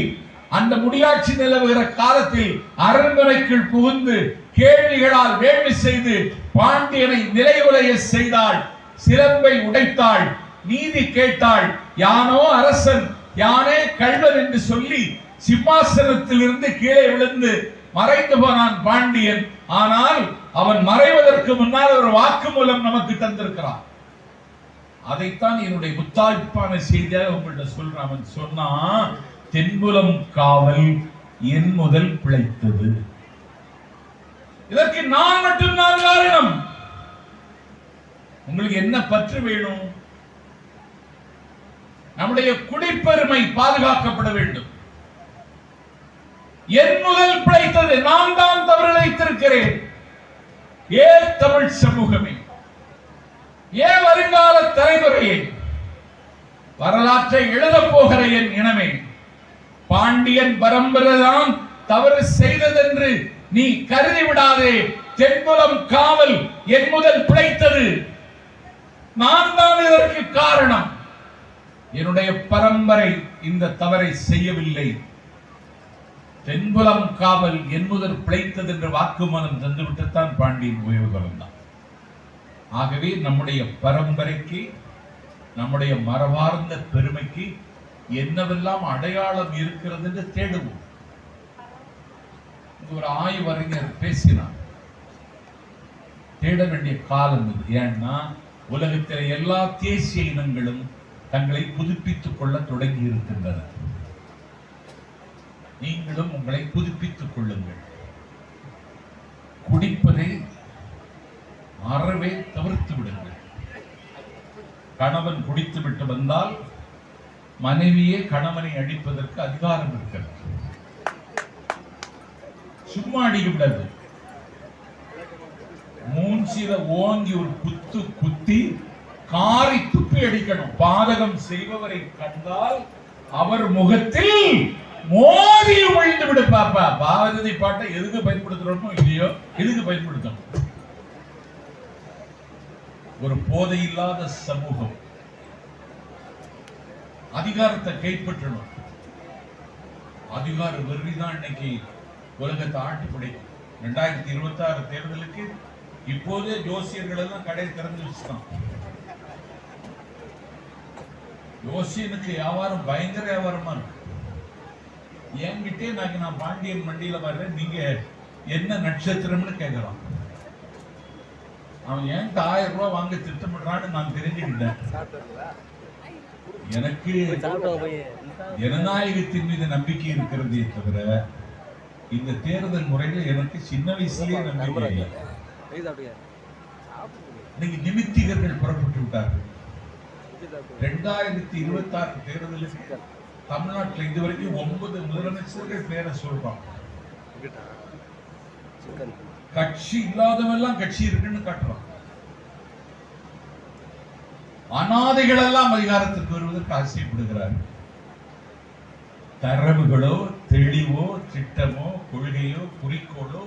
அந்த முடியாட்சி நிலவுகிற காலத்தில் அரண்மனைக்குள் புகுந்து கேள்விகளால் வேள்வி செய்து பாண்டியனை நிலைகுலைய செய்தாள். சிலம்பை உடைத்தாள், நீதி கேட்டாள். யானோ அரசன், யானே கள்வன் என்று சொல்லி சிம்மாசனத்தில் இருந்து கீழே விழுந்து மறைந்து போனான் பாண்டியன். ஆனால் அவன் மறைவதற்கு முன்னால் ஒரு வாக்குமூலம் நமக்கு தந்திருக்கிறான். அதைத்தான் என்னுடைய முத்தாய்ப்பான செய்தியாக உங்கள்கிட்ட சொல்றான். அவன் சொன்னான், தென்புலம் காவல் என் முதல் பிழைத்தது. இதற்கு நான் மட்டும்தான் காரணம். உங்களுக்கு என்ன பற்று வேணும்? நம்முடைய குடிப்பெருமை பாதுகாக்கப்பட வேண்டும். என் முதல் பிழைத்தது, நான் தான் தவறு இழைத்திருக்கிறேன். ஏன் தமிழ் சமூகமே, ஏன் வருங்கால தலைமுறையே, வரலாற்றை எழுதப் போகிற என் இனமே, பாண்டியன் பரம்பரைதான் தவறு செய்ததென்று நீ கருதி விடாதே. தென்புலம் காவல் என் முதல் பிழைத்தது, நான் தான் இதற்கு காரணம். என்னுடைய பரம்பரை இந்த தவறை செய்யவில்லை. தென்புலம் காவல் என் முதல் பிழைத்தது என்று வாக்குமூலம் தந்துவிட்டுத்தான் பாண்டியன் ஓய்வு கொண்டான். ஆகவே நம்முடைய பரம்பரைக்கு, நம்முடைய மரபார்ந்த பெருமைக்கு என்னவெல்லாம் அடையாளம் இருக்கிறது என்று தேடுவோம். ஒரு ஆய்வறிஞர் பேசினார், தேட வேண்டிய காலம் இது. ஏன்னா உலகத்தில் எல்லா தேசிய இனங்களும் தங்களை புதுப்பித்துக் கொள்ள தொடங்கி இருக்கின்றன. நீங்களும் உங்களை புதுப்பித்துக் கொள்ளுங்கள். குடிப்பதை அறவே தவிர்த்து விடுங்கள். கணவன் குடித்து விட்டு வந்தால் மனைவியே கணவனை அடிப்பதற்கு அதிகாரம் இருக்கிறது. சும்மா அடிக்க விடாது. மூஞ்சில ஓங்கி ஒரு குத்து குத்தி காரி துப்பி அடிக்கணும். பாதகம் செய்பவரை கண்டால் அவர் முகத்தில் மோதி விழுந்து விடு. பாப்பா, பாரதி பாட்டை எதுக்கு பயன்படுத்துறோமோ இல்லையோ, எதுக்கு பயன்படுத்தணும்? ஒரு போதை இல்லாத சமூகம் அதிகாரத்தை கைப்பற்றணும். அதிகார வெறிதான் இன்னைக்கு உலகத்தை ஆட்டி பிடிக்கும். 2026 தேர்தலுக்கு இப்போதே ஜோசியர்கள் எல்லாம் கடை திறந்து வச்சுட்டான். ஜோசியனுக்கு வியாபாரம் பயங்கர வியாபாரமா இருக்கு. என்கிட்டே நான் பாண்டியன் மண்டியில வர்றேன், நீங்க என்ன நட்சத்திரம்னு கேட்கலாம். அவன் என்கிட்ட 1000 ரூபாய் வாங்க திட்டமிடுறான்னு நான் தெரிஞ்சுக்கிட்டேன். எனக்கு ஜனநாயகத்தின் மீது நம்பிக்கை இருக்கிறதே தவிர இந்த தேர்தல் முறையில் எனக்கு சின்ன வயசுலயே நம்பிக்கை இல்லை. இன்னைக்கு நிமித்திகர்கள் புறப்பட்டு விட்டார்கள். 2026 தேர்தலுக்கு தமிழ்நாட்டில் இதுவரைக்கும் 9 முதலமைச்சர்கள் பேரை சொல்றான். கட்சி இல்லாதவெல்லாம் கட்சி இருக்குன்னு காட்டுறான். அநாதைகள் எல்லாம் அதிகாரத்துக்கு வருவதற்கு ஆசைப்படுகிறார்கள். தரவுகளோ தெளிவோ திட்டமோ கொள்கையோ குறிக்கோளோ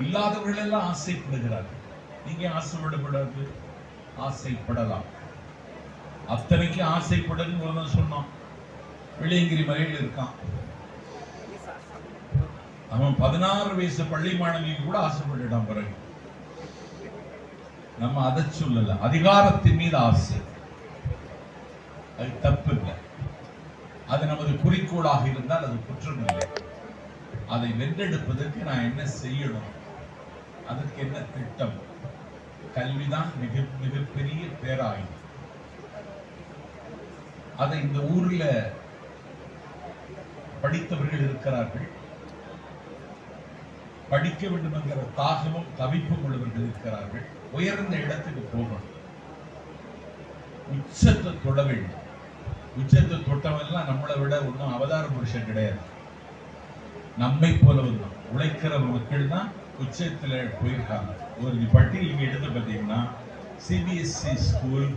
இல்லாதவர்கள் எல்லாம் ஆசைப்படுகிறார்கள். நீங்க ஆசைப்படக்கூடாது, ஆசைப்படலாம். அத்தனைக்கு ஆசைப்படுன்னு சொன்னான். வெள்ளியங்கிரி மலையில் இருக்கான். அவன் 16 வயசு பள்ளி மாணவிக்கு கூட ஆசைப்பட்டுட்டான். பிறகு நம்ம அதை சொல்லல. அதிகாரத்தின் மீது ஆசை, அது தப்பு இல்லை. அது நமது குறிக்கோளாக இருந்தால் அது குற்றம் இல்லை. அதை வென்றெடுப்பதற்கு நான் என்ன செய்யணும், அதற்கு என்ன திட்டம்? கல்விதான் மிகப்பெரிய பேராயுதம். அதை இந்த ஊர்ல படித்தவர்கள் இருக்கிறார்கள், படிக்க வேண்டும் என்கிற தாகமும் தவிப்பும் உள்ளவர்கள் இருக்கிறார்கள். உயர்ந்த இடத்துக்கு போகணும், உச்சத்தை தொட வேண்டும். உச்சத்தை தொட்டவெல்லாம் நம்மளை விட ஒன்றும் அவதார புருஷன் கிடையாது. நம்மை போலவெல்லாம் உழைக்கிற மக்கள் தான் உச்சத்துல போயிருக்காங்க. ஒரு பட்டியல் நீங்க எடுத்து பார்த்தீங்கன்னா சிபிஎஸ்இ ஸ்கூல்,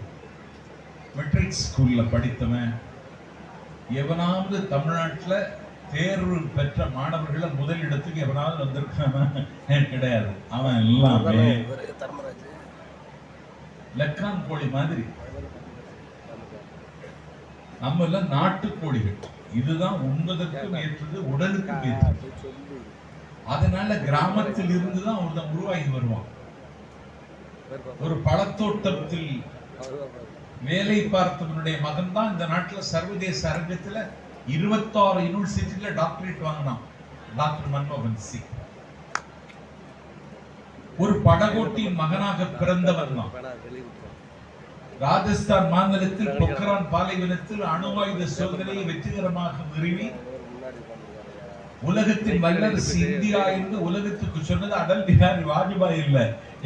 மெட்ரிக் ஸ்கூல்ல படித்தவன் எவனாவது தமிழ்நாட்டில் தேர்வு பெற்ற மாணவர்களை முதலிடத்துக்கு எவனாவது வந்திருக்கான கிடையாது. அவன் எல்லாமே லக்கான் கோழி மாதிரி. நம்ம எல்லாம் நாட்டுக்கோழிகள். இதுதான் உண்பதற்கும் ஏற்றது, உடலுக்கும் ஏற்றது. அதனால கிராமத்தில் இருந்துதான் ஒருத்தன் உருவாகி வருவான். ஒரு பழத்தோட்டத்தில் வேலை பார்த்தவனுடைய மகன் தான் இந்த நாட்டில் சர்வதேச அரங்கத்தில் 26 யூனிவர்சிட்டியில டாக்டரேட் வாங்கினான். டாக்டர் மன்மோகன் சிங் ஒரு படகோட்டியின் மகனாக பிறந்தவர் தான். ராஜஸ்தான் மாநிலத்தில் பொக்ரான் பாலைவனத்தில் அணு ஆயுத சோதனையை வெற்றிகரமாக நிறுவி உலகத்தின் வல்லரசு இந்தியா என்று உலகத்துக்கு சொன்னது அடல் பிஹாரி வாஜ்பாய் இல்ல,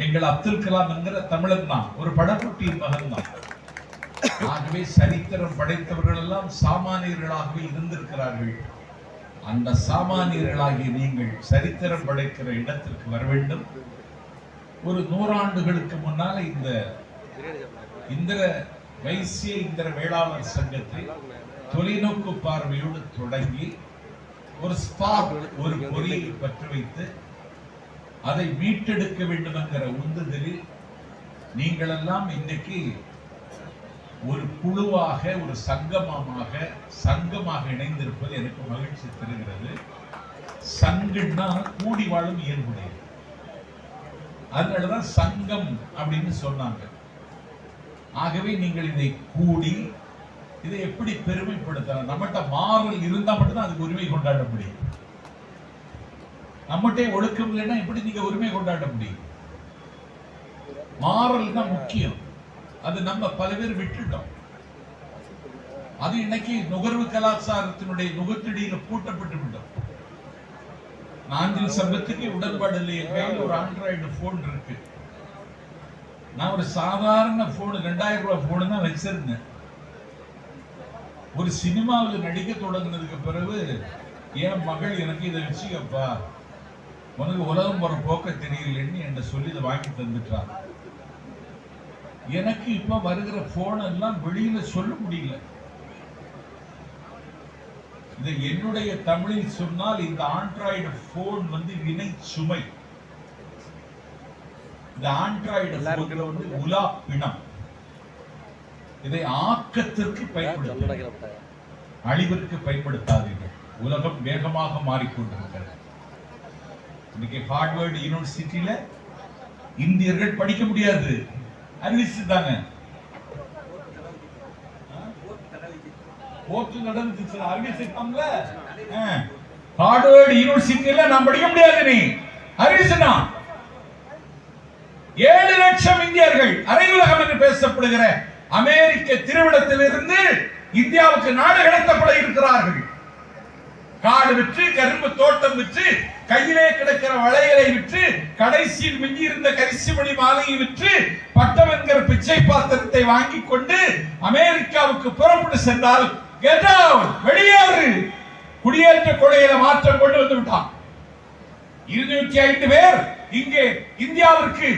எங்கள் அப்துல் கலாம் என்கிற தமிழன் தான், ஒரு படக்குட்டியின் மகன் தான். ஆகவே சரித்திரம் படைத்தவர்கள் எல்லாம் சாமானியர்களாகவே இருந்திருக்கிறார்கள். அந்த சாமானியர்களாகிய நீங்கள் சரித்திரம் படைக்கிற இடத்திற்கு வர வேண்டும். ஒரு 100 ஆண்டுகளுக்கு முன்னால இந்த இந்திர வைசிய இந்திர வேளாளர் சங்கத்தை தொலைநோக்கு பார்வையோடு தொடங்கி ஒரு ஸ்பார்க், ஒரு பொறியை பற்ற வைத்து அதை மீட்டெடுக்க வேண்டும் என்கிற உந்துதலில் நீங்கள் எல்லாம் இன்னைக்கு ஒரு குழுவாக, ஒரு சங்கமாக இணைந்திருப்பது எனக்கு மகிழ்ச்சி தருகிறது. சங்குன்னா கூடி வாழும் இயல்புடையது, அதனாலதான் சங்கம் அப்படின்னு சொன்னாங்க. ஆகவே நீங்கள் இதை கூடி இதை எப்படி பெருமைப்படுத்தலாம்? நம்மகிட்ட மாறல் இருந்தா மட்டும்தான் அதுக்கு உரிமை கொண்டாட முடியும். நம்மகிட்ட ஒழுக்கம் இல்லைன்னா எப்படி நீங்க உரிமை கொண்டாட முடியும்? மாறல் தான் முக்கியம். அது நம்ம பல பேர் விட்டுட்டோம். அது இன்னைக்கு நுகர்வு கலாச்சாரத்தினுடைய நுகத்தடியில பூட்டப்பட்டு விட்டோம். நாஞ்சில் சம்பத்துக்கு உடன்பாடு இல்லை. என் கையில் ஒரு ஆண்ட்ராய்டு போன் இருக்கு. நான் ஒரு சாதாரண போன், 2000 ரூபாய் போன் தான் வச்சிருந்தேன். ஒரு சினிமாவில் நடிக்க தொடங்கினதுக்கு பிறகு என் மகள் எனக்கு இதை வச்சுக்கப்பா, உனக்கு உலகம் போற போக்க தெரியலன்னு என்கிட்ட சொல்லி இதை வாங்கி தந்துட்டான். எனக்கு இப்ப வருகிற போன் எல்லாம் வெளியில சொல்ல முடியல. இதை என்னுடைய தமிழில் சொன்னால் இந்த ஆண்ட்ராய்டு போன் வினை சுமை. இந்த ஆண்ட்ராய்டு போன் உலா பிணம். இதை ஆக்கத்திற்கு பயன்படுத்த, அழிவிற்கு பயன்படுத்தாதீர்கள். உலகம் வேகமாக மாறிக்கொண்டிருக்கிறது. இன்னைக்கு ஹார்வர்ட் யூனிவர்சிட்டியில இந்தியர்கள் படிக்க முடியாது அறிவிச்சுட்டாங்க. அறிவிச்சிருக்காங்கல்ல, ஹார்வர்ட் யூனிவர்சிட்டியில நான் படிக்க முடியாது நீ அறிவிச்சுனா. 7 லட்சம் இந்தியர்கள் அரை உலகம் என்று பேசப்படுகிற அமெரிக்க திருவிடத்திலிருந்து இந்தியாவுக்கு நாடு கடத்தப்பட இருக்கிறார்கள். காடு விற்று, கரும்பு தோட்டம் விற்று, கையிலே கிடக்கிற வளையலை விற்று, கடைசியில் மிஞ்சி இருந்த கரிசிமணி மாலையை விற்று, பட்டம் என்கிற பிச்சை பாத்திரத்தை வாங்கி கொண்டு அமெரிக்காவுக்கு புறப்பட்டு சென்றால் கெட் அவுட், வெளியேறு, குடியேற்ற கொள்கையில மாற்றம் கொண்டு வந்து விட்டான். 205 பேர் இங்கே இந்தியாவிற்கு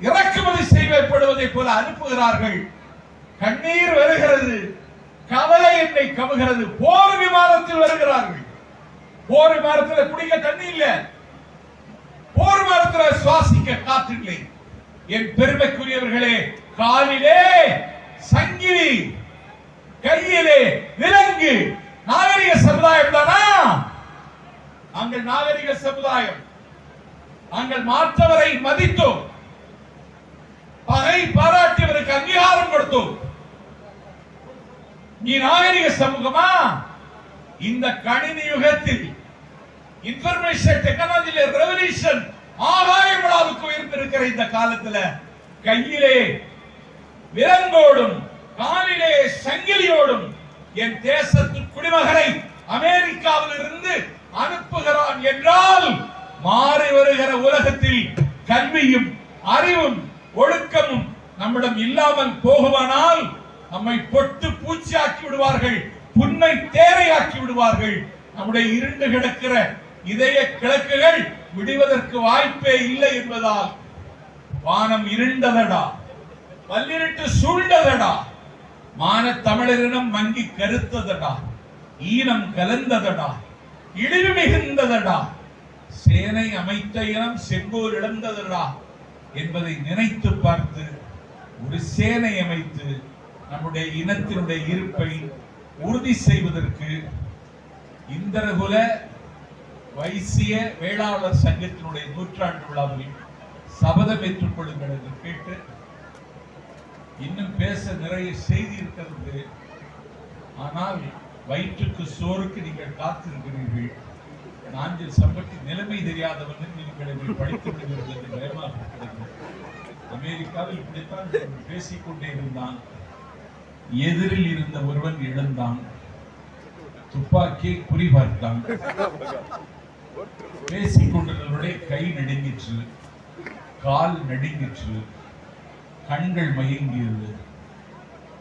இறக்குமதி செய்யப்படுவதை போல அனுப்புகிறார்கள். கண்ணீர் வருகிறது, கவலை என்னை கவுகிறது. போர் விமானத்தில் வருகிறார்கள். போர் விமானத்தில் குடிக்க தண்ணி இல்ல, போர் விமானத்தில் சுவாசிக்க காற்று இல்லை. என் பெருமைக்குரியவர்களே, காலிலே சங்கிலி, கையிலே விலங்கு. நாகரிக சமுதாயம் தானா? நாங்கள் நாகரிக சமுதாயம். நாங்கள் மாற்றவரை மதித்தோம், பகை பாராட்டியவருக்கு அங்கீகாரம் கொடுத்தோம். நீ நாகரிக சமூகமா? இந்த கணினி யுகத்தில், இன்ஃபர்மேஷன் டெக்னாலஜி ரெவல்யூஷன், ஆகாய விழாவுக்கு உயர்ந்திருக்கிற இந்த காலத்துல கையிலே விலங்கோடும் காலிலே சங்கிலியோடும் என் தேசத்து குடிமகனை அமெரிக்காவில் இருந்து அனுப்புகிறான் என்றால், மாறி வருகிற உலகத்தில் கல்வியும் அறிவும் ஒழுக்கமும் நம்மிடம் இல்லாமல் போகுமானால் நம்மை பொட்டு பூச்சியாக்கி விடுவார்கள், புன்னை தேரையாக்கி விடுவார்கள். நம்முடைய இருண்டு கிடக்கிற இதய கிழக்குகள் விடுவதற்கு வாய்ப்பே இல்லை என்பதால் வானம் இருண்டதடா, பல்லிருட்டு சூழ்ந்ததடா, மான தமிழரினம் மங்கி கருத்ததடா, ஈனம் கலந்ததடா, இழிவு மிகுந்ததடா, சேனை அமைத்த இனம் செங்கோல் இழந்ததடா என்பதை நினைத்து பார்த்து ஒரு சேனை அமைத்து நம்முடைய இனத்தினுடைய இருப்பை உறுதி செய்வதற்கு இந்திரகுல வைசிய வேளாளர் சங்கத்தினுடைய 100ஆண்டு விழாவில் சபதம் ஏற்றுக் கொள்ளுங்கள் என்று கேட்டு, இன்னும் பேச நிறைய செய்தி இருக்கிறது. ஆனால் வயிற்றுக்கு சோறுக்கு நீங்கள் காத்திருக்கிறீர்கள். நாஞ்சில் சம்பத்தி நிலைமை தெரியாதவர்கள் நீங்கள் படித்து விடுவீர்கள் என்று பயமாக இருக்கிறது. அமெரிக்காவில் இப்படித்தான் பேசிக்கொண்டே இருந்தான். எதிரில் இருந்த ஒருவன் எழுந்தான். துப்பாக்கியை குறிபார்த்தான். பேசிக் கொண்டிருந்தவருடைய கை நடுங்கிற்று, கால் நடுங்கிற்று, கண்கள் மயங்கியது,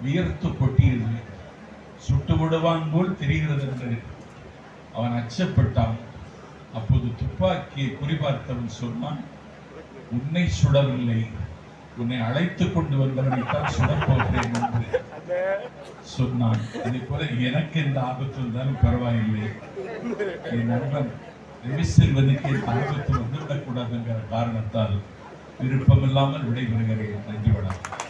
வியர்த்து கொட்டியது. சுட்டு விடுவான் போல் தெரிகிறது என்று அவன் அச்சப்பட்டான். அப்போது துப்பாக்கியை குறிபார்த்தவன் சொன்னான், உன்னை சுடவில்லை, உன்னை அழைத்துக் கொண்டு வந்தவனைத்தான் சுடப்போகிறேன் என்று சொன்னான். அதே போல எனக்கு எந்த ஆபத்து இருந்தாலும் பரவாயில்லை, என் நண்பன் ரவி செல்வனுக்கு எந்த ஆபத்து வந்துவிடக்கூடாதுங்கிற காரணத்தால் விருப்பமில்லாமல் விடைபெறுகிறேன். நன்றி, வணக்கம்.